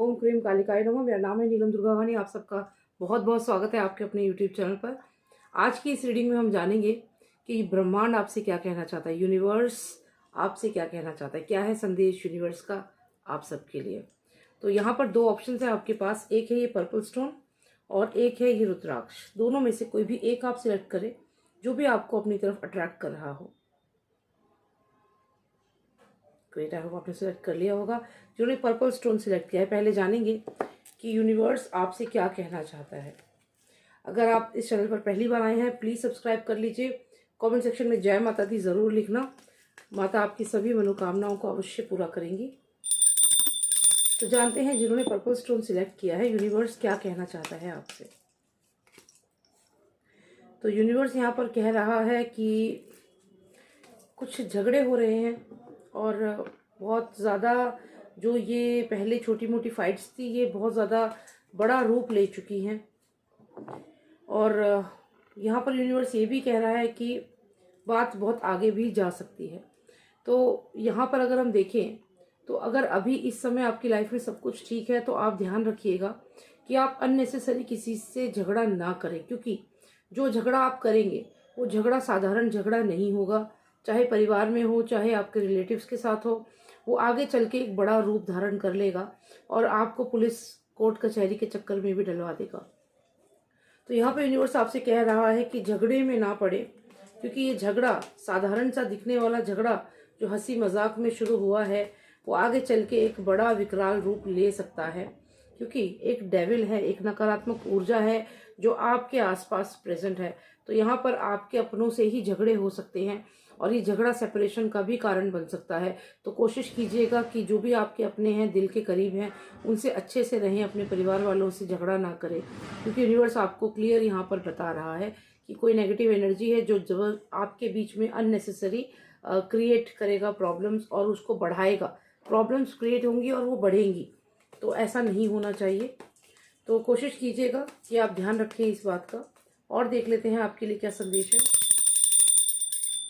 ओम cream कालिकाय नमः। मेरा नाम है नीलम दुर्गावानी। आप सबका बहुत बहुत स्वागत है आपके अपने यूट्यूब चैनल पर। आज की इस रीडिंग में हम जानेंगे कि ब्रह्मांड आपसे क्या कहना चाहता है, यूनिवर्स आपसे क्या कहना चाहता है, क्या है संदेश यूनिवर्स का आप सबके लिए। तो यहाँ पर दो ऑप्शन है आपके पास, एक है ये पर्पल स्टोन और एक है ये रुद्राक्ष। दोनों में से कोई भी एक आप सिलेक्ट करें जो भी आपको अपनी तरफ अट्रैक्ट कर रहा हो। ग्रेट, आई होप आपने सिलेक्ट कर लिया होगा। जिन्होंने पर्पल स्टोन सिलेक्ट किया है, पहले जानेंगे कि यूनिवर्स आपसे क्या कहना चाहता है। अगर आप इस चैनल पर पहली बार आए हैं प्लीज़ सब्सक्राइब कर लीजिए। कमेंट सेक्शन में जय माता दी ज़रूर लिखना। माता आपकी सभी मनोकामनाओं को अवश्य पूरा करेंगी। तो जानते हैं जिन्होंने पर्पल स्टोन सिलेक्ट किया है यूनिवर्स क्या कहना चाहता है आपसे। तो यूनिवर्स यहाँ पर कह रहा है कि कुछ झगड़े हो रहे हैं और बहुत ज़्यादा जो ये पहले छोटी मोटी फाइट्स थी ये बहुत ज़्यादा बड़ा रूप ले चुकी हैं। और यहाँ पर यूनिवर्स ये भी कह रहा है कि बात बहुत आगे भी जा सकती है। तो यहाँ पर अगर हम देखें तो अगर अभी इस समय आपकी लाइफ में सब कुछ ठीक है तो आप ध्यान रखिएगा कि आप अननेसेसरी किसी से झगड़ा ना करें, क्योंकि जो झगड़ा आप करेंगे वो झगड़ा साधारण झगड़ा नहीं होगा। चाहे परिवार में हो, चाहे आपके रिलेटिव्स के साथ हो, वो आगे चल के एक बड़ा रूप धारण कर लेगा और आपको पुलिस कोर्ट कचहरी के चक्कर में भी डलवा देगा। तो यहाँ पे यूनिवर्स आपसे कह रहा है कि झगड़े में ना पड़े, क्योंकि ये झगड़ा साधारण सा दिखने वाला झगड़ा जो हंसी मजाक में शुरू हुआ है वो आगे चल के एक बड़ा विकराल रूप ले सकता है, क्योंकि एक डेविल है, एक नकारात्मक ऊर्जा है जो आपके आसपास प्रेजेंट है। तो यहाँ पर आपके अपनों से ही झगड़े हो सकते हैं और ये झगड़ा सेपरेशन का भी कारण बन सकता है। तो कोशिश कीजिएगा कि जो भी आपके अपने हैं, दिल के करीब हैं, उनसे अच्छे से रहें, अपने परिवार वालों से झगड़ा ना करें, क्योंकि यूनिवर्स आपको क्लियर यहाँ पर बता रहा है कि कोई नेगेटिव एनर्जी है जो जब आपके बीच में अननेसेसरी क्रिएट करेगा प्रॉब्लम्स और उसको बढ़ाएगा। प्रॉब्लम्स क्रिएट होंगी और वो बढ़ेंगी, तो ऐसा नहीं होना चाहिए। तो कोशिश कीजिएगा कि आप ध्यान रखें इस बात का। और देख लेते हैं आपके लिए क्या संदेश है,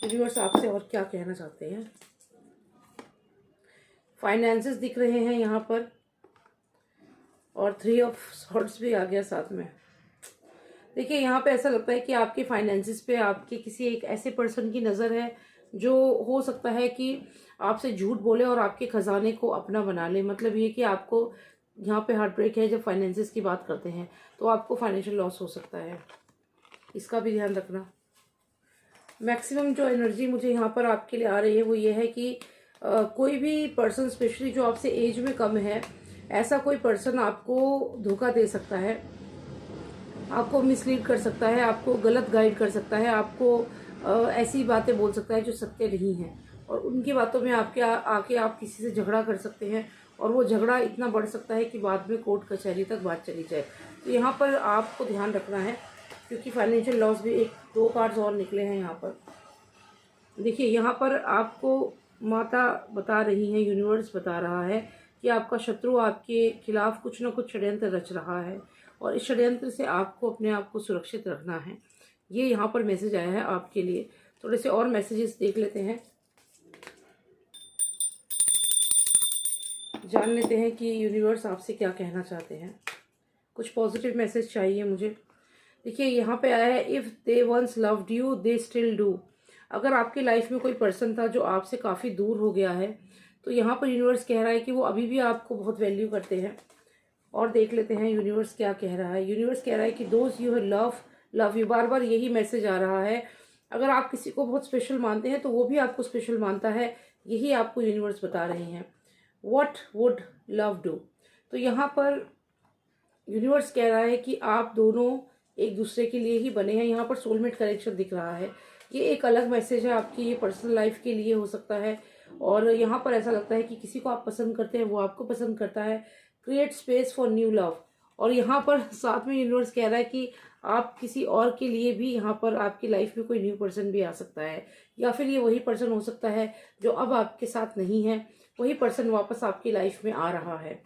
यूनिवर्स आपसे और क्या कहना चाहते हैं। फाइनेंसेस दिख रहे हैं यहाँ पर और 3 ऑफ सॉर्ड्स भी आ गया साथ में। देखिए यहाँ पे ऐसा लगता है कि आपके फाइनेंसेस पे आपके किसी एक ऐसे पर्सन की नज़र है जो हो सकता है कि आपसे झूठ बोले और आपके खजाने को अपना बना ले। मतलब ये कि आपको यहाँ पे हार्ट ब्रेक है। जब फाइनेंसेस की बात करते हैं तो आपको फाइनेंशियल लॉस हो सकता है, इसका भी ध्यान रखना। मैक्सिमम जो एनर्जी मुझे यहाँ पर आपके लिए आ रही है वो ये है कि कोई भी पर्सन, स्पेशली जो आपसे एज में कम है, ऐसा कोई पर्सन आपको धोखा दे सकता है, आपको मिसलीड कर सकता है, आपको गलत गाइड कर सकता है, आपको ऐसी बातें बोल सकता है जो सत्य नहीं है, और उनकी बातों में आपके आके आप किसी से झगड़ा कर सकते हैं और वो झगड़ा इतना बढ़ सकता है कि बाद में कोर्ट कचहरी तक बात चली जाए। तो यहाँ पर आपको ध्यान रखना है, क्योंकि फाइनेंशियल लॉस भी 1-2 कार्ड्स और निकले हैं यहाँ पर। देखिए यहाँ पर आपको माता बता रही हैं, यूनिवर्स बता रहा है कि आपका शत्रु आपके खिलाफ कुछ ना कुछ षड्यंत्र रच रहा है और इस षड्यंत्र से आपको अपने आप को सुरक्षित रखना है। ये यहाँ पर मैसेज आया है आपके लिए। थोड़े से और मैसेजेस देख लेते हैं, जान लेते हैं कि यूनिवर्स आपसे क्या कहना चाहते हैं। कुछ पॉजिटिव मैसेज चाहिए मुझे। देखिए यहाँ पे आया है, if they once loved you they still do. अगर आपकी लाइफ में कोई पर्सन था जो आपसे काफ़ी दूर हो गया है तो यहाँ पर यूनिवर्स कह रहा है कि वो अभी भी आपको बहुत वैल्यू करते हैं। और देख लेते हैं यूनिवर्स क्या कह रहा है। यूनिवर्स कह रहा है कि दोज यू लव यू। बार बार यही मैसेज आ रहा है। अगर आप किसी को बहुत स्पेशल मानते हैं तो वो भी आपको स्पेशल मानता है, यही आपको यूनिवर्स बता रहे हैं। What would love do. तो यहाँ पर यूनिवर्स कह रहा है कि आप दोनों एक दूसरे के लिए ही बने हैं। यहाँ पर सोलमेट कनेक्शन दिख रहा है। ये एक अलग मैसेज है आपकी, ये पर्सनल लाइफ के लिए हो सकता है। और यहाँ पर ऐसा लगता है कि किसी को आप पसंद करते हैं, वो आपको पसंद करता है। Create space for new love. और यहाँ पर साथ में यूनिवर्स कह रहा है कि आप किसी और के लिए भी, यहाँ पर आपकी लाइफ में कोई न्यू पर्सन भी आ सकता है, या फिर ये वही पर्सन हो सकता है जो अब आपके साथ नहीं है, वही पर्सन वापस आपकी लाइफ में आ रहा है।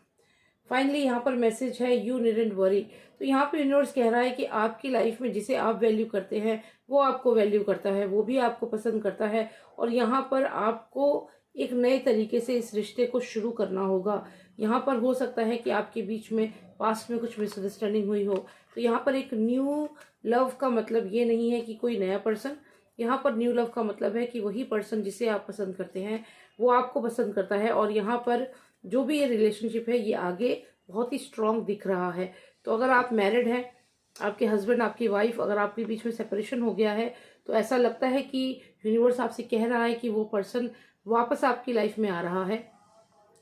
फाइनली यहाँ पर मैसेज है, यू नीडंट वरी। तो यहाँ पर यूनिवर्स कह रहा है कि आपकी लाइफ में जिसे आप वैल्यू करते हैं वो आपको वैल्यू करता है, वो भी आपको पसंद करता है। और यहाँ पर आपको एक नए तरीके से इस रिश्ते को शुरू करना होगा। यहाँ पर हो सकता है कि आपके बीच में पास्ट में कुछ मिसअंडरस्टैंडिंग हुई हो। तो यहाँ पर एक न्यू लव का मतलब ये नहीं है कि कोई नया पर्सन, यहाँ पर न्यू लव का मतलब है कि वही पर्सन जिसे आप पसंद करते हैं वो आपको पसंद करता है, और यहाँ पर जो भी ये रिलेशनशिप है ये आगे बहुत ही स्ट्रांग दिख रहा है। तो अगर आप मैरिड हैं, आपके हस्बैंड आपकी वाइफ, अगर आपके बीच में सेपरेशन हो गया है, तो ऐसा लगता है कि यूनिवर्स आपसे कह रहा है कि वो पर्सन वापस आपकी लाइफ में आ रहा है,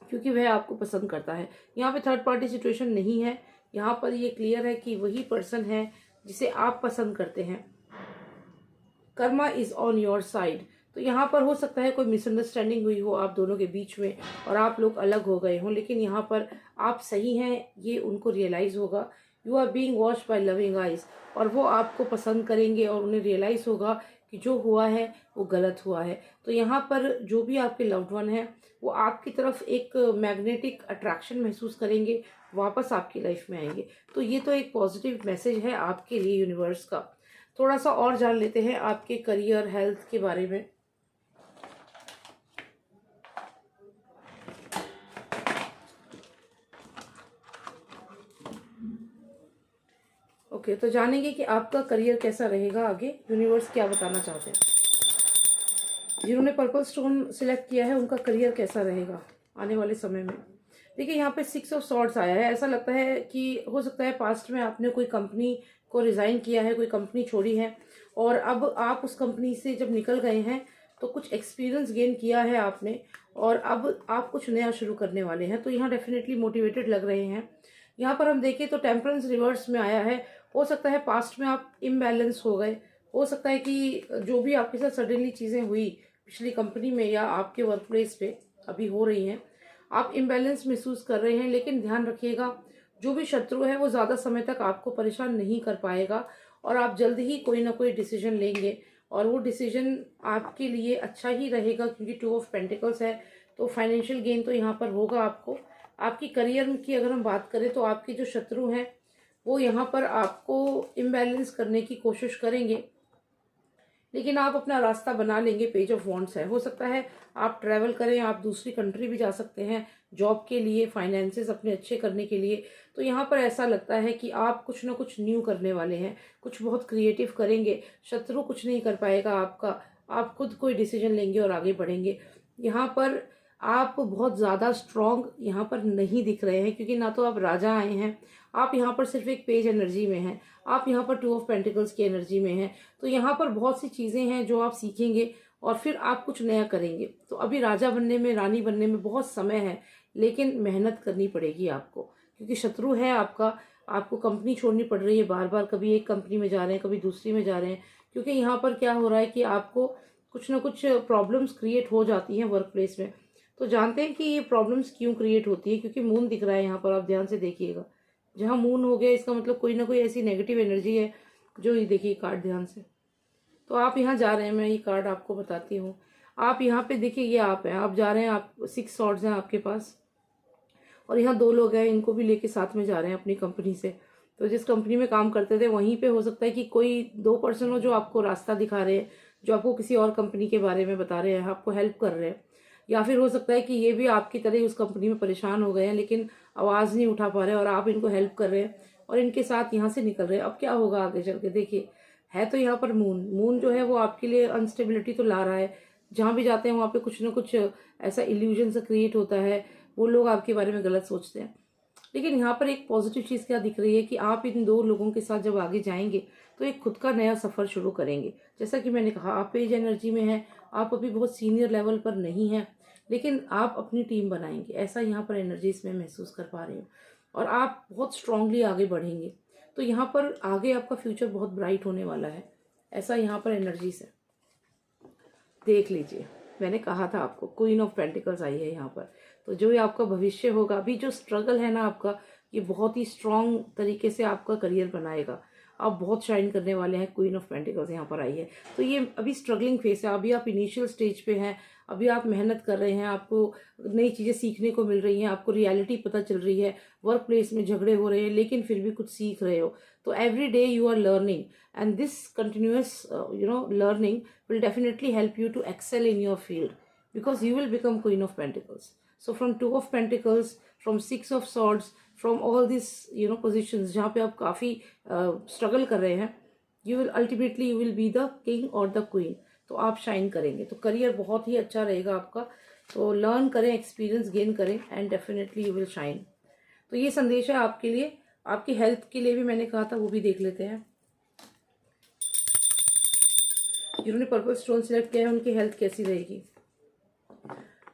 क्योंकि वह आपको पसंद करता है। यहाँ पे थर्ड पार्टी सिचुएशन नहीं है, यहाँ पर ये क्लियर है कि वही पर्सन है जिसे आप पसंद करते हैं। Karma is on your side. तो यहाँ पर हो सकता है कोई मिसअंडरस्टैंडिंग हुई हो आप दोनों के बीच में और आप लोग अलग हो गए हों, लेकिन यहाँ पर आप सही हैं ये उनको रियलाइज होगा। You are being watched by loving eyes, और वो आपको पसंद करेंगे और उन्हें रियलाइज होगा कि जो हुआ है वो गलत हुआ है। तो यहाँ पर जो भी आपके लव्ड वन है वो आपकी तरफ एक मैग्नेटिक अट्रैक्शन महसूस करेंगे, वापस आपकी लाइफ में आएंगे। तो ये तो एक पॉजिटिव मैसेज है आपके लिए यूनिवर्स का। थोड़ा सा और जान लेते हैं आपके करियर हेल्थ के बारे में। ओके, तो जानेंगे कि आपका करियर कैसा रहेगा आगे, यूनिवर्स क्या बताना चाहते हैं। जिन्होंने पर्पल स्टोन सिलेक्ट किया है उनका करियर कैसा रहेगा आने वाले समय में। देखिए यहाँ पे 6 ऑफ सॉर्ड्स आया है। ऐसा लगता है कि हो सकता है पास्ट में आपने कोई कंपनी को रिजाइन किया है, कोई कंपनी छोड़ी है, और अब आप उस कंपनी से जब निकल गए हैं तो कुछ एक्सपीरियंस गेन किया है आपने, और अब आप कुछ नया शुरू करने वाले हैं। तो यहाँ डेफिनेटली मोटिवेटेड लग रहे हैं। यहाँ पर हम देखें तो टेम्परेंस रिवर्स में आया है। हो सकता है पास्ट में आप इम्बैलेंस हो गए, हो सकता है कि जो भी आपके साथ सडनली चीज़ें हुई पिछली कंपनी में या आपके वर्क प्लेस पे अभी हो रही हैं, आप इम्बैलेंस महसूस कर रहे हैं। लेकिन ध्यान रखिएगा, जो भी शत्रु है वो ज़्यादा समय तक आपको परेशान नहीं कर पाएगा, और आप जल्द ही कोई ना कोई डिसीजन लेंगे, और वो डिसीजन आपके लिए अच्छा ही रहेगा, क्योंकि 2 ऑफ पेंटिकल्स है। तो फाइनेंशियल गेन तो यहाँ पर होगा आपको। आपकी करियर की अगर हम बात करें तो आपके जो शत्रु हैं वो यहाँ पर आपको इम्बैलेंस करने की कोशिश करेंगे, लेकिन आप अपना रास्ता बना लेंगे। पेज ऑफ वॉन्ड्स है। हो सकता है आप ट्रैवल करें, आप दूसरी कंट्री भी जा सकते हैं जॉब के लिए, फाइनेंसेस अपने अच्छे करने के लिए। तो यहाँ पर ऐसा लगता है कि आप कुछ ना कुछ न्यू करने वाले हैं, कुछ बहुत क्रिएटिव करेंगे। शत्रु कुछ नहीं कर पाएगा आपका, आप खुद कोई डिसीजन लेंगे और आगे बढ़ेंगे। यहाँ पर आप बहुत ज़्यादा स्ट्रॉन्ग यहाँ पर नहीं दिख रहे हैं, क्योंकि ना तो आप राजा आए हैं, आप यहाँ पर सिर्फ एक पेज एनर्जी में हैं, आप यहाँ पर 2 ऑफ पेंटिकल्स की एनर्जी में हैं। तो यहाँ पर बहुत सी चीज़ें हैं जो आप सीखेंगे और फिर आप कुछ नया करेंगे। तो अभी राजा बनने में, रानी बनने में बहुत समय है, लेकिन मेहनत करनी पड़ेगी आपको, क्योंकि शत्रु है आपका। आपको कंपनी छोड़नी पड़ रही है बार बार, कभी एक कंपनी में जा रहे हैं, कभी दूसरी में जा रहे हैं, क्योंकि यहाँ पर क्या हो रहा है कि आपको कुछ ना कुछ प्रॉब्लम्स क्रिएट हो जाती हैं वर्क प्लेस में। तो जानते हैं कि ये प्रॉब्लम्स क्यों क्रिएट होती है, क्योंकि मून दिख रहा है यहाँ पर, आप ध्यान से देखिएगा। जहाँ मून हो गया इसका मतलब कोई ना कोई ऐसी नेगेटिव एनर्जी है जो, ये देखिए कार्ड ध्यान से। तो आप यहाँ जा रहे हैं, मैं ये कार्ड आपको बताती हूँ। आप यहाँ पे देखिए, ये आप हैं, आप जा रहे हैं, आप 6 सॉर्ड्स हैं आपके पास, और यहाँ 2 लोग हैं, इनको भी लेके साथ में जा रहे हैं अपनी कंपनी से। तो जिस कंपनी में काम करते थे वहीं पे हो सकता है कि कोई 2 पर्सन हो जो आपको रास्ता दिखा रहे हैं, जो आपको किसी और कंपनी के बारे में बता रहे हैं, आपको हेल्प कर रहे हैं। या फिर हो सकता है कि ये भी आपकी तरह ही उस कंपनी में परेशान हो गए हैं, लेकिन आवाज़ नहीं उठा पा रहे हैं, और आप इनको हेल्प कर रहे हैं और इनके साथ यहाँ से निकल रहे हैं। अब क्या होगा आगे चल के, देखिए है तो यहाँ पर मून जो है वो आपके लिए अनस्टेबिलिटी तो ला रहा है। जहाँ भी जाते हैं वहाँ पे कुछ ना कुछ ऐसा इल्यूजन सा क्रिएट होता है, वो लोग आपके बारे में गलत सोचते हैं। लेकिन यहाँ पर एक पॉजिटिव चीज़ क्या दिख रही है कि आप इन 2 लोगों के साथ जब आगे जाएंगे तो एक खुद का नया सफ़र शुरू करेंगे। जैसा कि मैंने कहा, आप पेज एनर्जी में हैं, आप अभी बहुत सीनियर लेवल पर नहीं हैं, लेकिन आप अपनी टीम बनाएंगे, ऐसा यहाँ पर एनर्जी इसमें महसूस कर पा रही हूँ, और आप बहुत स्ट्रांगली आगे बढ़ेंगे। तो यहाँ पर आगे आपका फ्यूचर बहुत ब्राइट होने वाला है, ऐसा यहाँ पर एनर्जी से देख लीजिए। मैंने कहा था आपको, क्वीन ऑफ पेंटिकल्स आई है यहाँ पर। तो जो ये आपका भविष्य होगा, अभी जो स्ट्रगल है ना आपका, ये बहुत ही स्ट्रांग तरीके से आपका करियर बनाएगा। आप बहुत शाइन करने वाले हैं। क्वीन ऑफ पेंटिकल्स यहाँ पर आई है। तो ये अभी स्ट्रगलिंग फेस है, अभी आप इनिशियल स्टेज पे हैं, अभी आप मेहनत कर रहे हैं, आपको नई चीज़ें सीखने को मिल रही हैं, आपको रियलिटी पता चल रही है। वर्क प्लेस में झगड़े हो रहे हैं, लेकिन फिर भी कुछ सीख रहे हो। तो every day you are learning, and this continuous learning will definitely help you to excel in your field, because you will become Queen of Pentacles. So from 2 of Pentacles from 6 of swords, from all this positions जहाँ पे आप काफ़ी struggle कर रहे हैं, you will ultimately you will be the king और the queen. तो आप शाइन करेंगे, तो करियर बहुत ही अच्छा रहेगा आपका। तो लर्न करें, एक्सपीरियंस गेन करें and definitely you will shine. तो ये संदेश है आपके लिए। आपकी हेल्थ के लिए भी मैंने कहा था, वो भी देख लेते हैं। जिन्होंने पर्पल स्टोन सिलेक्ट किया है उनकी हेल्थ कैसी रहेगी।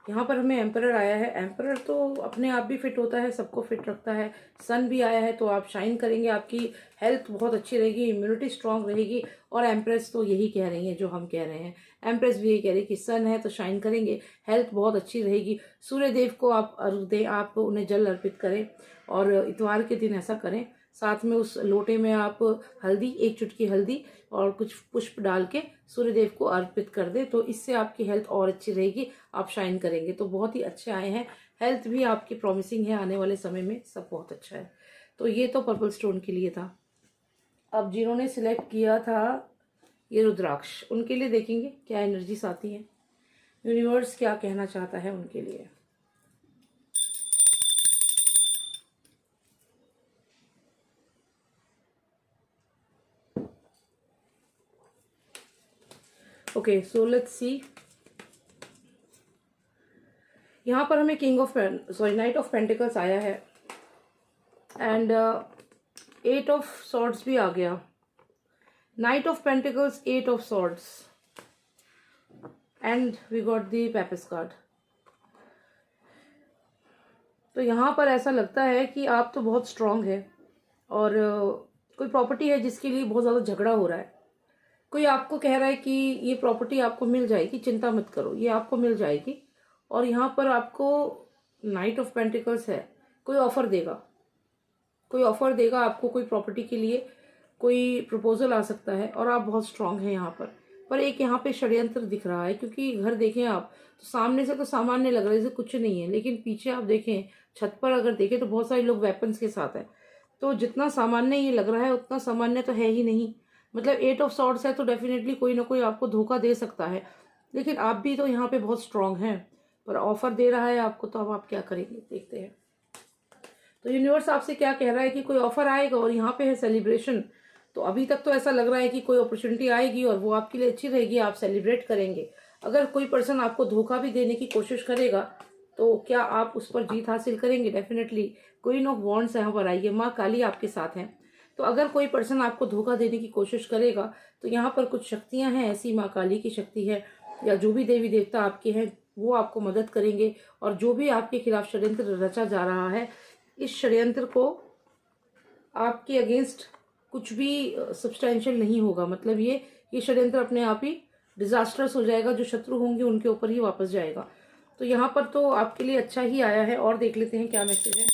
यहाँ पर हमें एम्परर आया है। एम्परर तो अपने आप भी फिट होता है, सबको फिट रखता है। सन भी आया है, तो आप शाइन करेंगे, आपकी हेल्थ बहुत अच्छी रहेगी, इम्यूनिटी स्ट्रांग रहेगी। और एम्प्रेस तो यही कह रही है जो हम कह रहे हैं, एम्प्रेस भी यही कह रही है कि सन है तो शाइन करेंगे, हेल्थ बहुत अच्छी रहेगी। सूर्य देव को आप अर्घ दें, आप उन्हें जल अर्पित करें और इतवार के दिन ऐसा करें। साथ में उस लोटे में आप हल्दी, 1 चुटकी हल्दी और कुछ पुष्प डाल के सूर्यदेव को अर्पित कर दे, तो इससे आपकी हेल्थ और अच्छी रहेगी, आप शाइन करेंगे। तो बहुत ही अच्छे आए हैं, हेल्थ भी आपकी प्रॉमिसिंग है, आने वाले समय में सब बहुत अच्छा है। तो ये तो पर्पल स्टोन के लिए था। अब जिन्होंने सिलेक्ट किया था ये रुद्राक्ष, उनके लिए देखेंगे क्या एनर्जीज आती हैं, यूनिवर्स क्या कहना चाहता है उनके लिए। Okay, so let's see. यहाँ पर हमें नाइट ऑफ पेंटिकल्स आया है एंड 8 ऑफ सॉर्ड्स भी आ गया। Knight of pentacles, 8 of swords and we got the pages card. तो यहाँ पर ऐसा लगता है कि आप तो बहुत स्ट्रांग है और कोई प्रॉपर्टी है जिसके लिए बहुत ज़्यादा झगड़ा हो रहा है। कोई आपको कह रहा है कि ये प्रॉपर्टी आपको मिल जाएगी, चिंता मत करो, ये आपको मिल जाएगी। और यहाँ पर आपको नाइट ऑफ पेंटिकल्स है, कोई ऑफर देगा, कोई ऑफर देगा आपको, कोई प्रॉपर्टी के लिए कोई प्रपोजल आ सकता है और आप बहुत स्ट्रांग हैं यहाँ पर एक यहाँ पे षड्यंत्र दिख रहा है, क्योंकि घर देखें आप तो सामने से तो सामान्य लग रहा है जैसे कुछ नहीं है, लेकिन पीछे आप देखें, छत पर अगर देखें तो बहुत सारे लोग वेपन्स के साथ है। तो जितना सामान्य ये लग रहा है उतना सामान्य तो है ही नहीं। मतलब 8 ऑफ सॉर्ड्स है तो डेफिनेटली कोई ना कोई आपको धोखा दे सकता है, लेकिन आप भी तो यहाँ पे बहुत स्ट्रांग हैं, पर ऑफर दे रहा है आपको, तो अब आप क्या करेंगे देखते हैं। तो यूनिवर्स आपसे क्या कह रहा है कि कोई ऑफर आएगा और यहाँ पे है सेलिब्रेशन। तो अभी तक तो ऐसा लग रहा है कि कोई अपॉर्चुनिटी आएगी और वो आपके लिए अच्छी रहेगी, आप सेलिब्रेट करेंगे। अगर कोई पर्सन आपको धोखा भी देने की कोशिश करेगा तो क्या आप उस पर जीत हासिल करेंगे? डेफिनेटली। क्वीन ऑफ वॉन्ड्स यहाँ पर आई है, माँ काली आपके साथ हैं। तो अगर कोई पर्सन आपको धोखा देने की कोशिश करेगा तो यहाँ पर कुछ शक्तियाँ हैं ऐसी, माँ काली की शक्ति है या जो भी देवी देवता आपके हैं वो आपको मदद करेंगे। और जो भी आपके खिलाफ षड्यंत्र रचा जा रहा है, इस षड्यंत्र को आपके अगेंस्ट कुछ भी सब्सटेंशियल नहीं होगा। मतलब ये षड्यंत्र अपने आप ही डिजास्टर्स हो जाएगा, जो शत्रु होंगे उनके ऊपर ही वापस जाएगा। तो यहाँ पर तो आपके लिए अच्छा ही आया है। और देख लेते हैं क्या मैसेज है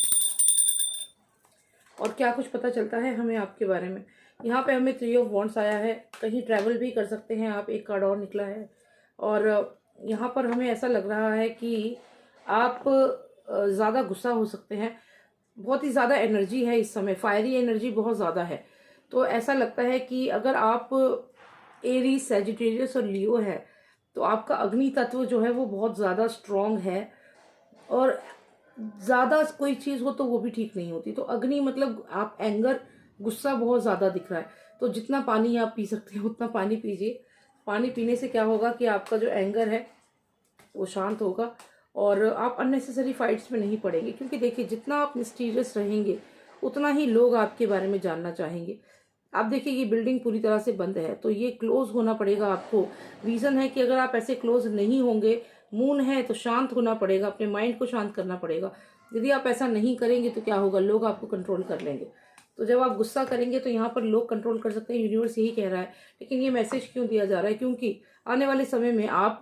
और क्या कुछ पता चलता है हमें आपके बारे में। यहाँ पे हमें 3 ऑफ वॉन्ड्स आया है, कहीं ट्रैवल भी कर सकते हैं आप, एक कार्ड और निकला है। और यहाँ पर हमें ऐसा लग रहा है कि आप ज़्यादा गुस्सा हो सकते हैं, बहुत ही ज़्यादा एनर्जी है इस समय, फायरी एनर्जी बहुत ज़्यादा है। तो ऐसा लगता है कि अगर आप एरीज, सैजिटेरियस और लियो है तो आपका अग्नि तत्व जो है वो बहुत ज़्यादा स्ट्रॉन्ग है, और ज़्यादा कोई चीज़ हो तो वो भी ठीक नहीं होती। तो अग्नि मतलब आप एंगर, गुस्सा बहुत ज़्यादा दिख रहा है। तो जितना पानी आप पी सकते हैं उतना पानी पीजिए। पानी पीने से क्या होगा कि आपका जो एंगर है वो शांत होगा और आप अननेसेसरी फाइट्स में नहीं पड़ेंगे। क्योंकि देखिए, जितना आप मिस्टीरियस रहेंगे उतना ही लोग आपके बारे में जानना चाहेंगे। आप देखिए, ये बिल्डिंग पूरी तरह से बंद है तो ये क्लोज होना पड़ेगा आपको। रीज़न है कि अगर आप ऐसे क्लोज नहीं होंगे, मून है तो शांत होना पड़ेगा, अपने माइंड को शांत करना पड़ेगा। यदि आप ऐसा नहीं करेंगे तो क्या होगा, लोग आपको कंट्रोल कर लेंगे। तो जब आप गुस्सा करेंगे तो यहाँ पर लोग कंट्रोल कर सकते हैं, यूनिवर्स यही कह रहा है। लेकिन ये मैसेज क्यों दिया जा रहा है? क्योंकि आने वाले समय में आप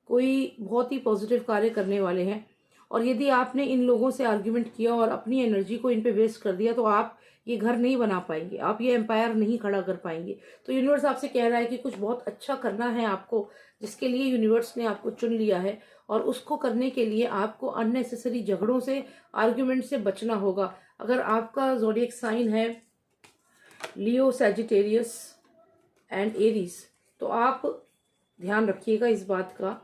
कोई बहुत ही पॉजिटिव कार्य करने वाले हैं, और यदि आपने इन लोगों से आर्ग्यूमेंट किया और अपनी एनर्जी को इन पे वेस्ट कर दिया तो आप ये घर नहीं बना पाएंगे, आप ये एम्पायर नहीं खड़ा कर पाएंगे। तो यूनिवर्स आपसे कह रहा है कि कुछ बहुत अच्छा करना है आपको, जिसके लिए यूनिवर्स ने आपको चुन लिया है, और उसको करने के लिए आपको अननेसेसरी झगड़ों से, आर्ग्यूमेंट से बचना होगा। अगर आपका ज़ोडिएक साइन है लियो, सैजिटेरियस एंड एरीज, तो आप ध्यान रखिएगा इस बात का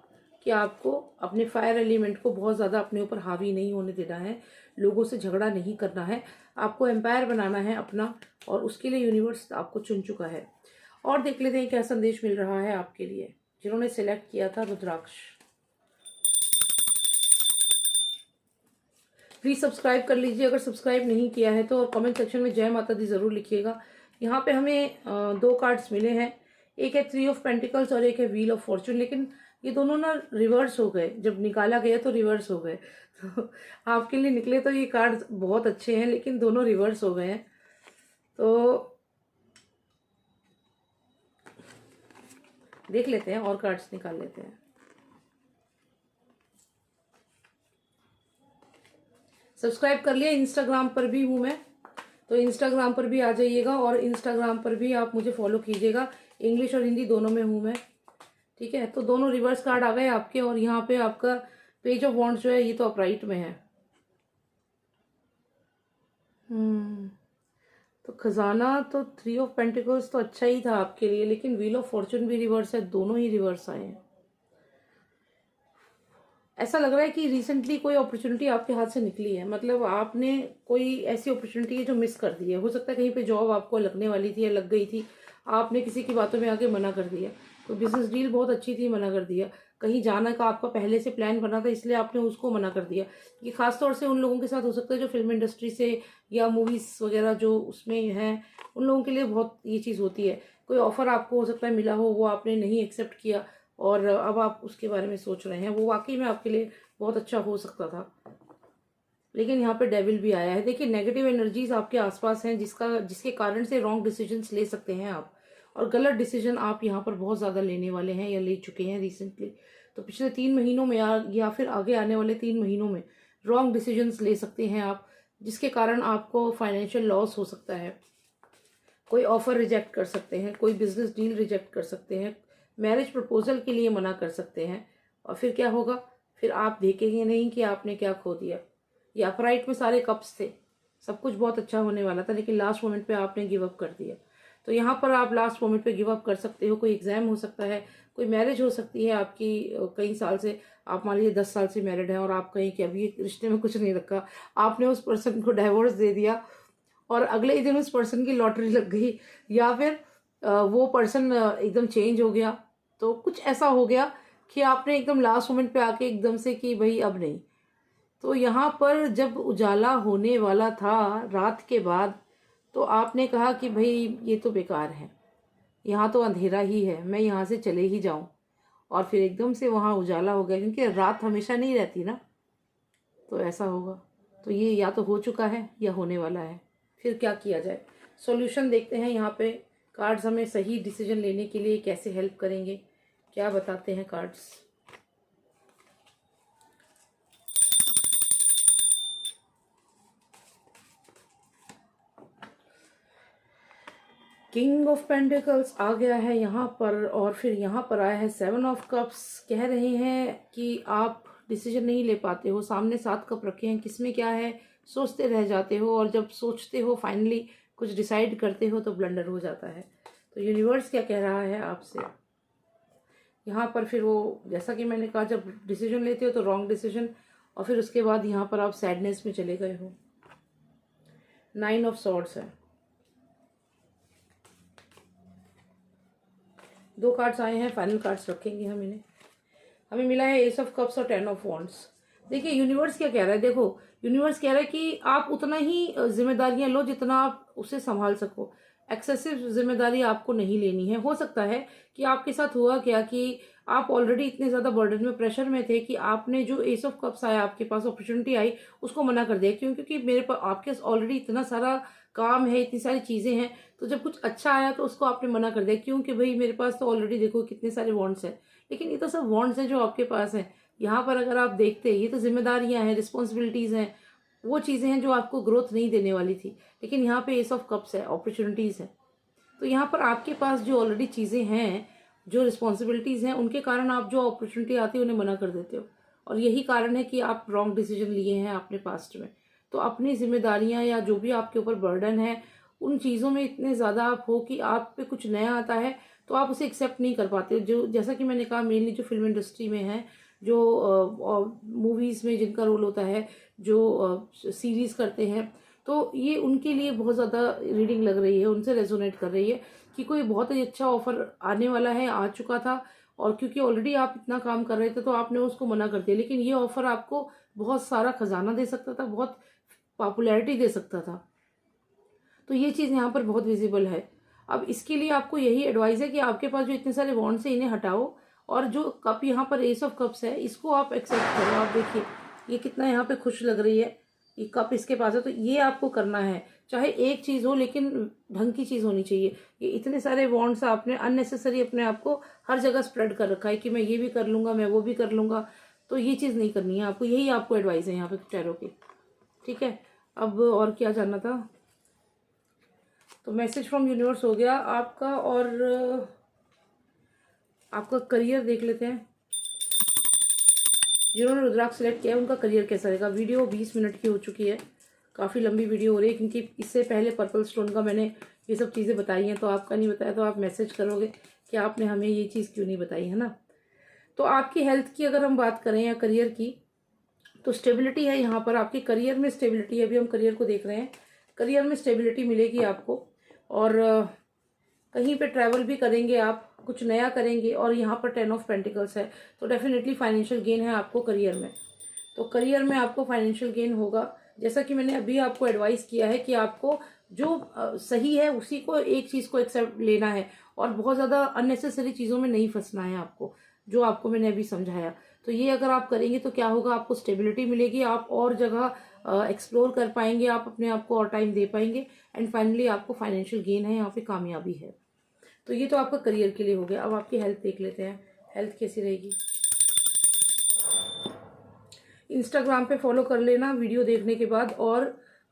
कि आपको अपने फायर एलिमेंट को बहुत ज़्यादा अपने ऊपर हावी नहीं होने देना है। लोगों से झगड़ा नहीं करना है, आपको एम्पायर बनाना है अपना, और उसके लिए यूनिवर्स आपको चुन चुका है। और देख लेते हैं क्या संदेश मिल रहा है आपके लिए जिन्होंने सिलेक्ट किया था रुद्राक्ष। प्लीज़ सब्सक्राइब कर लीजिए अगर सब्सक्राइब नहीं किया है तो, और कमेंट सेक्शन में जय माता दी ज़रूर लिखिएगा। यहाँ पे हमें दो कार्ड्स मिले हैं, एक है 3 ऑफ पेंटिकल्स और एक है व्हील ऑफ फॉर्चून, लेकिन ये दोनों ना रिवर्स हो गए, जब निकाला गया तो रिवर्स हो गए। तो आपके लिए निकले तो ये कार्ड्स बहुत अच्छे हैं, लेकिन दोनों रिवर्स हो गए हैं। तो देख लेते हैं और कार्ड्स निकाल लेते हैं। सब्सक्राइब कर लिया, इंस्टाग्राम पर भी हूँ मैं, तो इंस्टाग्राम पर भी आ जाइएगा, और इंस्टाग्राम पर भी आप मुझे फॉलो कीजिएगा, इंग्लिश और हिंदी दोनों में हूँ मैं, ठीक है। तो दोनों रिवर्स कार्ड आ गए आपके, और यहाँ पे आपका पेज ऑफ वॉन्ड्स जो है ये तो अपराइट में है। तो खजाना तो 3 ऑफ पेंटिकल्स तो अच्छा ही था आपके लिए, लेकिन व्हील ऑफ फॉर्चून भी रिवर्स है, दोनों ही रिवर्स आए हैं। ऐसा लग रहा है कि रिसेंटली कोई अपॉर्चुनिटी आपके हाथ से निकली है, मतलब आपने कोई ऐसी अपॉर्चुनिटी है जो मिस कर दी है। हो सकता है कहीं पे जॉब आपको लगने वाली थी या लग गई थी, आपने किसी की बातों में आके मना कर दिया। कोई बिजनेस डील बहुत अच्छी थी, मना कर दिया। कहीं जाना का आपका पहले से प्लान बना था, इसलिए आपने उसको मना कर दिया। ये खासतौर से उन लोगों के साथ हो सकता है जो फिल्म इंडस्ट्री से या मूवीज़ वगैरह जो उसमें हैं, उन लोगों के लिए बहुत ये चीज़ होती है। कोई ऑफर आपको हो सकता है मिला हो, वो आपने नहीं एक्सेप्ट किया और अब आप उसके बारे में सोच रहे हैं, वो वाकई में आपके लिए बहुत अच्छा हो सकता था। लेकिन यहाँ पे डेविल भी आया है। देखिए, नेगेटिव एनर्जीज आपके आसपास हैं, जिसके कारण से रॉन्ग डिसीजंस ले सकते हैं आप, और गलत डिसीजन आप यहाँ पर बहुत ज़्यादा लेने वाले हैं या ले चुके हैं रिसेंटली। तो पिछले 3 महीनों में या फिर आगे आने वाले 3 महीनों में रॉन्ग डिसीजंस ले सकते हैं आप, जिसके कारण आपको फाइनेंशियल लॉस हो सकता है। कोई ऑफर रिजेक्ट कर सकते हैं, कोई बिजनेस डील रिजेक्ट कर सकते हैं, मैरिज प्रपोजल के लिए मना कर सकते हैं, और फिर क्या होगा, फिर आप देखेंगे नहीं कि आपने क्या खो दिया। ये अपराइट में सारे कप्स थे, सब कुछ बहुत अच्छा होने वाला था, लेकिन लास्ट मोमेंट पे आपने गिव अप कर दिया। तो यहाँ पर आप लास्ट मोमेंट पे गिव अप कर सकते हो। कोई एग्जाम हो सकता है, कोई मैरिज हो सकती है आपकी, कई साल से आप मान लीजिए 10 साल से मैरिड हैं और आप कहीं कि अभी रिश्ते में कुछ नहीं रखा, आपने उस पर्सन को डाइवोर्स दे दिया और अगले ही दिन उस पर्सन की लॉटरी लग गई, या फिर वो पर्सन एकदम चेंज हो गया। तो कुछ ऐसा हो गया कि आपने एकदम लास्ट मोमेंट पे आके एकदम से कि भाई अब नहीं। तो यहाँ पर जब उजाला होने वाला था रात के बाद, तो आपने कहा कि भाई ये तो बेकार है, यहाँ तो अंधेरा ही है, मैं यहाँ से चले ही जाऊँ, और फिर एकदम से वहाँ उजाला हो गया, क्योंकि रात हमेशा नहीं रहती ना। तो ऐसा होगा। तो ये या तो हो चुका है या होने वाला है, फिर क्या किया जाए। सॉल्यूशन देखते हैं यहाँ पे कार्ड्स हमें सही डिसीजन लेने के लिए कैसे हेल्प करेंगे, क्या बताते हैं कार्ड्स। किंग ऑफ पेंटिकल्स आ गया है यहाँ पर, और फिर यहाँ पर आया है 7 ऑफ कप्स। कह रहे हैं कि आप डिसीजन नहीं ले पाते हो, सामने 7 कप रखे हैं, किसमें क्या है सोचते रह जाते हो, और जब सोचते हो फाइनली कुछ डिसाइड करते हो तो ब्लंडर हो जाता है। तो यूनिवर्स क्या कह रहा है आपसे यहाँ पर। फिर वो जैसा कि मैंने कहा, जब डिसीजन लेते हो तो रॉन्ग डिसीजन, और फिर उसके बाद यहाँ पर आप सैडनेस में चले गए हो। 9 ऑफ सॉर्ड्स है, 2 कार्ड्स आए हैं, फाइनल कार्ड्स रखेंगे हम इन्हें। हमें मिला है एस ऑफ कप्स और 10 ऑफ वॉन्ड्स। देखिए यूनिवर्स क्या कह रहा है, देखो यूनिवर्स कह रहा है कि आप उतना ही जिम्मेदारियां लो जितना आप उसे संभाल सको। एक्सेसिव जिम्मेदारी आपको नहीं लेनी है। हो सकता है कि आपके साथ हुआ क्या कि आप ऑलरेडी इतने ज़्यादा बर्डन में, प्रेशर में थे कि आपने जो एस ऑफ कप्स आया आपके पास, अपॉर्चुनिटी आई, उसको मना कर दिया। क्योंकि मेरे पास आपके ऑलरेडी इतना सारा काम है, इतनी सारी चीज़ें हैं, तो जब कुछ अच्छा आया तो उसको आपने मना कर दिया। क्योंकि भाई मेरे पास तो ऑलरेडी देखो कितने सारे वॉन्ट्स हैं, लेकिन ये तो सब वॉन्ट्स हैं जो आपके पास हैं। यहाँ पर अगर आप देखते हैं, ये तो जिम्मेदारियां हैं, रिस्पॉन्सिबिलिटीज़ हैं, वो चीज़ें हैं जो आपको ग्रोथ नहीं देने वाली थी। लेकिन यहाँ पे एस ऑफ कप्स है, अपॉर्चुनिटीज़ है। तो यहाँ पर आपके पास जो ऑलरेडी चीज़ें हैं, जो रिस्पॉन्सिबिलिटीज़ हैं, उनके कारण आप जो अपॉर्चुनिटी आती है उन्हें मना कर देते हो, और यही कारण है कि आप रॉन्ग डिसीजन लिए हैं अपने पास्ट में। तो अपनी जिम्मेदारियां या जो भी आपके ऊपर बर्डन है, उन चीज़ों में इतने ज़्यादा आप हो कि आप पे कुछ नया आता है तो आप उसे एक्सेप्ट नहीं कर पाते। जो जैसा कि मैंने कहा, मेनली जो फिल्म इंडस्ट्री में है, जो मूवीज़ में जिनका रोल होता है, जो सीरीज़ करते हैं, तो ये उनके लिए बहुत ज़्यादा रीडिंग लग रही है, उनसे रेजोनेट कर रही है कि कोई बहुत ही अच्छा ऑफर आने वाला है, आ चुका था, और क्योंकि ऑलरेडी आप इतना काम कर रहे थे तो आपने उसको मना कर दिया, लेकिन ये ऑफर आपको बहुत सारा खजाना दे सकता था, बहुत पॉपुलैरिटी दे सकता था। तो ये चीज़ यहाँ पर बहुत विजिबल है। अब इसके लिए आपको यही एडवाइस है कि आपके पास जो इतने सारे वॉन्ड्स है इन्हें हटाओ, और जो कप यहाँ पर एस ऑफ कप्स है इसको आप एक्सेप्ट करो। आप देखिए ये कितना यहाँ पे खुश लग रही है, ये कप इसके पास है, तो ये आपको करना है। चाहे एक चीज़ हो लेकिन ढंग की चीज़ होनी चाहिए। ये इतने सारे वॉन्ड्स आपने अननेसेसरी अपने आप को हर जगह स्प्रेड कर रखा है कि मैं ये भी कर लूँगा, मैं वो भी कर लूँगा, तो ये चीज़ नहीं करनी है आपको। यही आपको एडवाइस है यहाँ पे टैरो की, ठीक है। अब और क्या जानना था, तो मैसेज फ्रॉम यूनिवर्स हो गया आपका, और आपका करियर देख लेते हैं। जिन्होंने रुद्राक्ष सेलेक्ट किया है उनका करियर कैसा रहेगा। वीडियो 20 मिनट की हो चुकी है, काफ़ी लंबी वीडियो हो रही है, क्योंकि इससे पहले पर्पल स्टोन का मैंने ये सब चीज़ें बताई हैं, तो आपका नहीं बताया तो आप मैसेज करोगे कि आपने हमें ये चीज़ क्यों नहीं बताई, है ना। तो आपकी हेल्थ की अगर हम बात करें या करियर की, तो स्टेबिलिटी है यहाँ पर, आपके करियर में स्टेबिलिटी है। अभी हम करियर को देख रहे हैं, करियर में स्टेबिलिटी मिलेगी आपको, और कहीं पे ट्रैवल भी करेंगे आप, कुछ नया करेंगे, और यहाँ पर 10 ऑफ पेंटिकल्स है, तो डेफिनेटली फाइनेंशियल गेन है आपको करियर में। तो करियर में आपको फाइनेंशियल गेन होगा। जैसा कि मैंने अभी आपको एडवाइस किया है कि आपको जो सही है उसी को, एक चीज़ को एक्सेप्ट लेना है, और बहुत ज़्यादा अननेसेसरी चीज़ों में नहीं फंसना है आपको, जो आपको मैंने अभी समझाया। तो ये अगर आप करेंगे तो क्या होगा, आपको स्टेबिलिटी मिलेगी, आप और जगह एक्सप्लोर कर पाएंगे, आप अपने आप को और टाइम दे पाएंगे, एंड फाइनली आपको फाइनेंशियल गेन है, यहाँ पे कामयाबी है। तो ये तो आपका करियर के लिए हो गया। अब आपकी हेल्थ देख लेते हैं, हेल्थ कैसी रहेगी। इंस्टाग्राम पे फॉलो कर लेना वीडियो देखने के बाद, और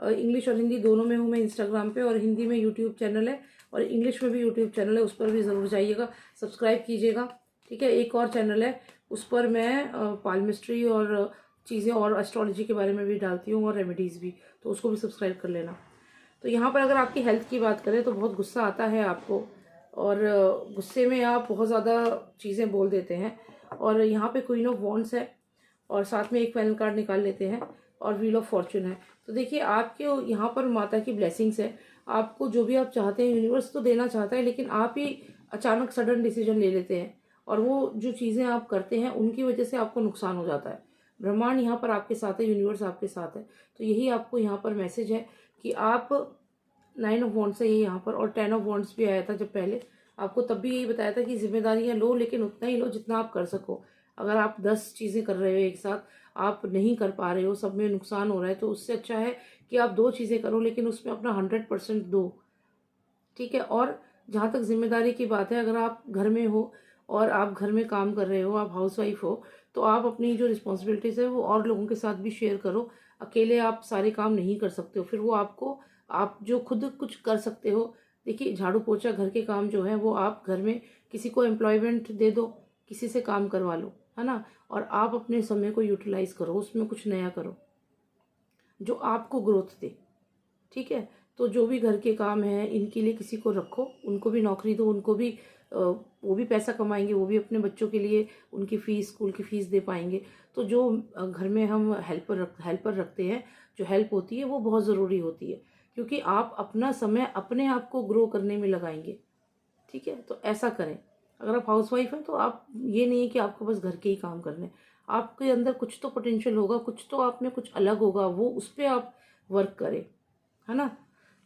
इंग्लिश और हिंदी दोनों में हूँ मैं इंस्टाग्राम पे, और हिंदी में यूट्यूब चैनल है, और इंग्लिश में भी यूट्यूब चैनल है, उस पर भी ज़रूर जाइएगा, सब्सक्राइब कीजिएगा, ठीक है। एक और चैनल है, उस पर मैं पालमिस्ट्री और चीज़ें और एस्ट्रोलॉजी के बारे में भी डालती हूँ, और रेमेडीज़ भी, तो उसको भी सब्सक्राइब कर लेना। तो यहाँ पर अगर आपकी हेल्थ की बात करें तो बहुत गुस्सा आता है आपको, और गुस्से में आप बहुत ज़्यादा चीज़ें बोल देते हैं, और यहाँ पे क्वीन ऑफ वॉन्ड्स है, और साथ में एक पैनल कार्ड निकाल लेते हैं, और व्हील ऑफ फॉर्चून है। तो देखिए आपके यहाँ पर माता की ब्लेसिंग्स है, आपको जो भी आप चाहते हैं यूनिवर्स तो देना चाहता है, लेकिन आप ही अचानक सडन डिसीजन ले लेते हैं, और वो जो चीज़ें आप करते हैं उनकी वजह से आपको नुकसान हो जाता है। ब्रह्मांड यहाँ पर आपके साथ है, यूनिवर्स आपके साथ है, तो यही आपको यहाँ पर मैसेज है कि आप 9 ऑफ वॉन्ड्स है ये यहाँ पर, और 10 ऑफ वॉन्ड्स भी आया था जब पहले, आपको तब भी यही बताया था कि जिम्मेदारियाँ लो, लेकिन उतना ही लो जितना आप कर सको। अगर आप 10 चीज़ें कर रहे हो एक साथ, आप नहीं कर पा रहे हो, सब में नुकसान हो रहा है, तो उससे अच्छा है कि आप 2 चीज़ें करो, लेकिन उसमें अपना 100% दो, ठीक है। और जहाँ तक जिम्मेदारी की बात है, अगर आप घर में हो और आप घर में काम कर रहे हो, आप हाउसवाइफ हो, तो आप अपनी जो रिस्पॉन्सिबिलिटीज़ है वो और लोगों के साथ भी शेयर करो। अकेले आप सारे काम नहीं कर सकते हो, फिर वो आपको, आप जो खुद कुछ कर सकते हो, देखिए झाड़ू पोछा घर के काम जो है वो आप घर में किसी को एम्प्लॉयमेंट दे दो, किसी से काम करवा लो, है ना। और आप अपने समय को यूटिलाइज करो, उसमें कुछ नया करो जो आपको ग्रोथ दे, ठीक है। तो जो भी घर के काम हैं इनके लिए किसी को रखो, उनको भी नौकरी दो, उनको भी वो भी पैसा कमाएंगे, वो भी अपने बच्चों के लिए उनकी फीस, स्कूल की फीस दे पाएंगे। तो जो घर में हम हेल्पर रखते हैं, जो हेल्प होती है वो बहुत ज़रूरी होती है, क्योंकि आप अपना समय अपने आप को ग्रो करने में लगाएंगे, ठीक है। तो ऐसा करें। अगर आप हाउसवाइफ हैं तो आप, ये नहीं है कि आपको बस घर के ही काम करने, आपके अंदर कुछ तो पोटेंशियल होगा, कुछ तो आप में कुछ अलग होगा, वो उस पर आप वर्क करें, है ना।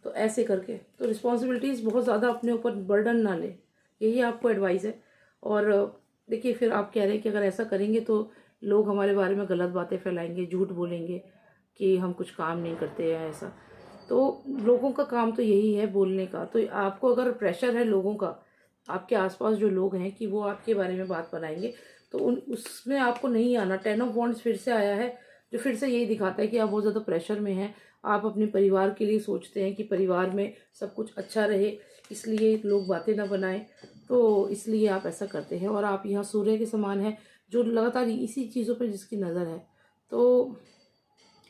तो ऐसे करके, तो रिस्पॉन्सिबिलिटीज़ बहुत ज़्यादा अपने ऊपर बर्डन ना ले, यही आपको एडवाइस है। और देखिए फिर आप कह रहे हैं कि अगर ऐसा करेंगे तो लोग हमारे बारे में गलत बातें फैलाएंगे, झूठ बोलेंगे कि हम कुछ काम नहीं करते हैं ऐसा। तो लोगों का काम तो यही है बोलने का। तो आपको अगर प्रेशर है लोगों का, आपके आसपास जो लोग हैं कि वो आपके बारे में बात बनाएंगे, तो उसमें आपको नहीं आना। 10 ऑफ वॉन्ड्स फिर से आया है, जो फिर से यही दिखाता है कि आप बहुत ज़्यादा प्रेशर में हैं। आप अपने परिवार के लिए सोचते हैं कि परिवार में सब कुछ अच्छा रहे, इसलिए लोग बातें ना बनाएं, तो इसलिए आप ऐसा करते हैं। और आप यहाँ सूर्य के समान हैं, जो लगातार इसी चीज़ों पर जिसकी नज़र है। तो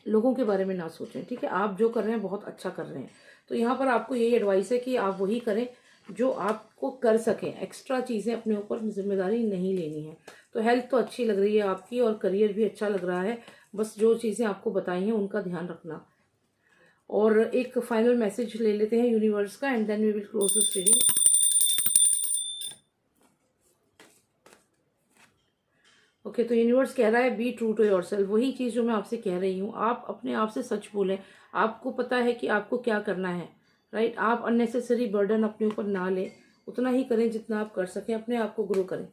लोगों के बारे में ना सोचें, ठीक है। आप जो कर रहे हैं बहुत अच्छा कर रहे हैं। तो यहाँ पर आपको यही एडवाइस है कि आप वही करें जो आपको कर सकें, एक्स्ट्रा चीज़ें अपने ऊपर जिम्मेदारी नहीं लेनी है। तो हेल्थ तो अच्छी लग रही है आपकी और करियर भी अच्छा लग रहा है, बस जो चीज़ें आपको बताई हैं उनका ध्यान रखना। और एक फाइनल मैसेज ले लेते हैं यूनिवर्स का and then we will close this reading. Okay, तो यूनिवर्स कह रहा है बी ट्रू टू योरसेल्फ। वही चीज़ जो मैं आपसे कह रही हूँ, आप अपने आप से सच बोलें। आपको पता है कि आपको क्या करना है, राइट। आप अननेसेसरी बर्डन अपने ऊपर ना लें, उतना ही करें जितना आप कर सकें, अपने आप को ग्रो करें।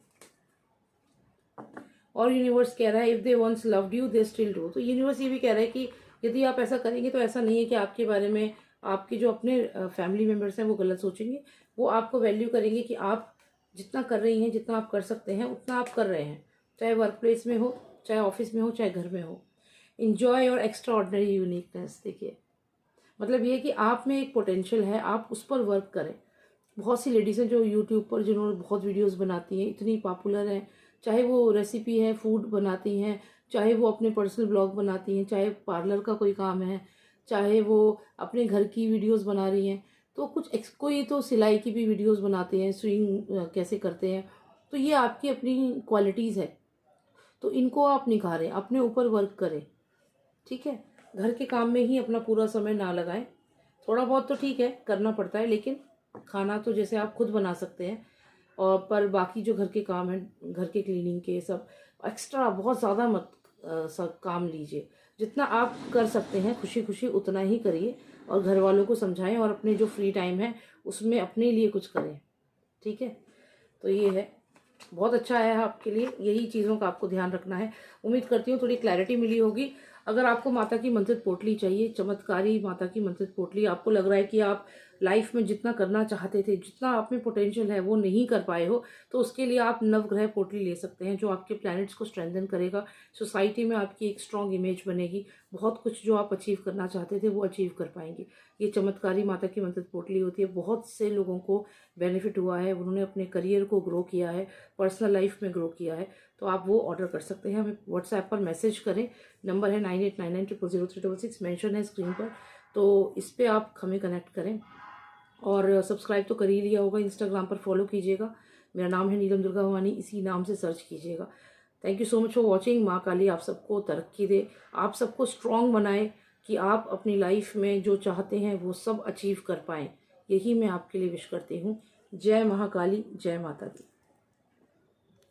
और यूनिवर्स कह रहा है if they once loved you they still do. तो यूनिवर्स ये भी कह रहा है कि यदि आप ऐसा करेंगे तो ऐसा नहीं है कि आपके बारे में आपके जो अपने फैमिली मेम्बर्स हैं वो गलत सोचेंगे। वो आपको वैल्यू करेंगे कि आप जितना कर रही हैं, जितना आप कर सकते हैं उतना आप कर रहे हैं, चाहे वर्क प्लेस में हो, चाहे ऑफिस में हो, चाहे घर में हो। इंजॉय और एक्स्ट्रा ऑर्डिनरी यूनिकनेस। देखिए, मतलब ये कि आप में एक पोटेंशियल है, आप उस पर वर्क करें। बहुत सी लेडीज़ हैं जो यूट्यूब पर जिन्होंने बहुत वीडियोस बनाती हैं, इतनी पॉपुलर हैं, चाहे वो रेसिपी है, फूड बनाती हैं, चाहे वो अपने पर्सनल ब्लॉग बनाती हैं, चाहे पार्लर का कोई काम है, चाहे वो अपने घर की वीडियोस बना रही हैं, तो कोई तो सिलाई की भी वीडियोस बनाते हैं, स्विंग कैसे करते हैं। तो ये आपकी अपनी क्वालिटीज़ है, तो इनको आप निखारें, अपने ऊपर वर्क करें, ठीक है। घर के काम में ही अपना पूरा समय ना लगाएं। थोड़ा बहुत तो ठीक है करना पड़ता है, लेकिन खाना तो जैसे आप खुद बना सकते हैं, और पर बाकी जो घर के काम हैं, घर के क्लीनिंग के सब एक्स्ट्रा बहुत ज़्यादा मत सब काम लीजिए। जितना आप कर सकते हैं खुशी खुशी उतना ही करिए, और घर वालों को समझाएं, और अपने जो फ्री टाइम है उसमें अपने लिए कुछ करें, ठीक है। तो ये है, बहुत अच्छा है आपके लिए, यही चीज़ों का आपको ध्यान रखना है। उम्मीद करती हूँ थोड़ी क्लैरिटी मिली होगी। अगर आपको माता की मंत्रित पोटली चाहिए, चमत्कारी माता की मंत्रित पोटली, आपको लग रहा है कि आप लाइफ में जितना करना चाहते थे, जितना आप में पोटेंशियल है वो नहीं कर पाए हो, तो उसके लिए आप नवग्रह पोटली ले सकते हैं, जो आपके प्लैनेट्स को स्ट्रेंथन करेगा। सोसाइटी में आपकी एक स्ट्रॉन्ग इमेज बनेगी, बहुत कुछ जो आप अचीव करना चाहते थे वो अचीव कर पाएंगे। ये चमत्कारी माता की मंत्रित पोटली होती है, बहुत से लोगों को बेनिफिट हुआ है, उन्होंने अपने करियर को ग्रो किया है, पर्सनल लाइफ में ग्रो किया है। तो आप वो ऑर्डर कर सकते हैं, हमें व्हाट्सएप पर मैसेज करें, नंबर है 9899000366, मेंशन है स्क्रीन पर, तो इस पर आप हमें कनेक्ट करें। और सब्सक्राइब तो कर ही लिया होगा, इंस्टाग्राम पर फॉलो कीजिएगा, मेरा नाम है नीलम दुर्गा भवानी, इसी नाम से सर्च कीजिएगा। Thank you so much for watching. माँ काली आप सबको तरक्की दे, आप सबको स्ट्रॉन्ग बनाए, कि आप अपनी लाइफ में जो चाहते हैं वो सब अचीव कर पाएँ, यही मैं आपके लिए विश करती हूँ। जय महाकाली, जय माता दी।